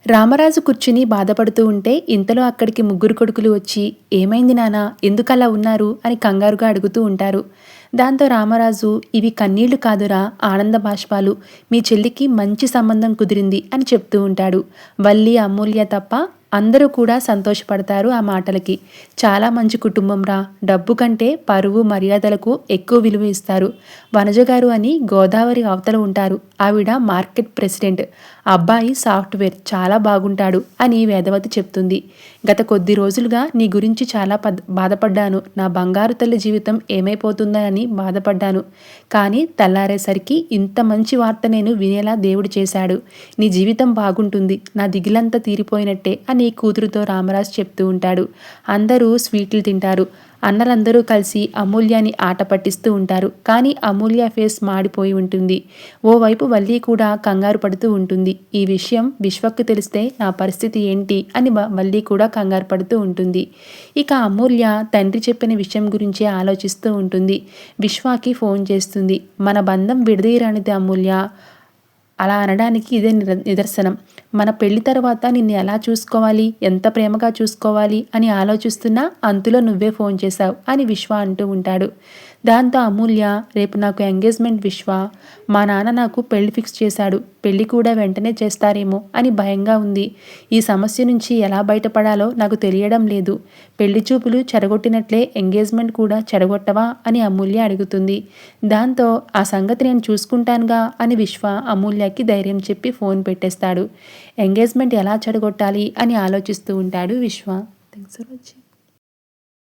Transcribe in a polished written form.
రామరాజు కూర్చుని బాధపడుతూ ఉంటే ఇంతలో అక్కడికి ముగ్గురు కొడుకులు వచ్చి ఏమైంది నానా ఎందుకలా ఉన్నారు అని కంగారుగా అడుగుతూ ఉంటారు. దాంతో రామరాజు ఇవి కన్నీళ్లు కాదురా ఆనంద బాష్పాలు, మీ చెల్లికి మంచి సంబంధం కుదిరింది అని చెప్తూ ఉంటాడు. వల్లి అమూల్య తప్ప అందరూ కూడా సంతోషపడతారు ఆ మాటలకి. చాలా మంచి కుటుంబం రా, డబ్బు కంటే పరువు మర్యాదలకు ఎక్కువ విలువ ఇస్తారు. వనజగారు అని గోదావరి అవతల ఉంటారు, ఆవిడ మార్కెట్ ప్రెసిడెంట్, అబ్బాయి సాఫ్ట్వేర్, చాలా బాగుంటాడు అని వేదవతి చెప్తుంది. గత కొద్ది రోజులుగా నీ గురించి చాలా బాధపడ్డాను, నా బంగారు తల్లి జీవితం ఏమైపోతుందని బాధపడ్డాను. కానీ తెల్లారేసరికి ఇంత మంచి వార్త నేను వినేలా దేవుడు చేశాడు. నీ జీవితం బాగుంటుంది, నా దిగులంతా తీరిపోయినట్టే అని కూతురుతో రామరాజు చెప్తూ ఉంటాడు. అందరూ స్వీట్లు తింటారు. అన్నలందరూ కలిసి అమూల్యాని ఆట పట్టిస్తూ ఉంటారు. కానీ అమూల్య ఫేస్ మాడిపోయి ఉంటుంది. ఓవైపు వల్లి కూడా కంగారు పడుతూ ఉంటుంది. ఈ విషయం విశ్వకు తెలిస్తే నా పరిస్థితి ఏంటి అని వల్లి కూడా కంగారు పడుతూ ఉంటుంది. ఇక అమూల్య తండ్రి చెప్పిన విషయం గురించి ఆలోచిస్తూ ఉంటుంది. విశ్వాకి ఫోన్ చేస్తుంది. మన బంధం విడదీయరానిది అమూల్య, అలా అనడానికి ఇదే నిదర్శనం. మన పెళ్లి తర్వాత నిన్ను ఎలా చూసుకోవాలి, ఎంత ప్రేమగా చూసుకోవాలి అని ఆలోచిస్తున్నా అంతులో నువ్వే ఫోన్ చేశావు అని విశ్వ అంటూ ఉంటాడు. దాంతో అమూల్య, రేపు నాకు ఎంగేజ్మెంట్ విశ్వ, మా నాన్న నాకు పెళ్లి ఫిక్స్ చేశాడు, పెళ్లి కూడా వెంటనే చేస్తారేమో అని భయంగా ఉంది. ఈ సమస్య నుంచి ఎలా బయటపడాలో నాకు తెలియడం లేదు. పెళ్లి చూపులు చెడగొట్టినట్లే ఎంగేజ్మెంట్ కూడా చెడగొట్టవా అని అమూల్య అడుగుతుంది. దాంతో ఆ సంగతి నేను చూసుకుంటానుగా అని విశ్వ అమూల్యకి ధైర్యం చెప్పి ఫోన్ పెట్టేస్తాడు. ఎంగేజ్మెంట్ ఎలా చెడగొట్టాలి అని ఆలోచిస్తూ ఉంటాడు విశ్వ. Thanks for watching.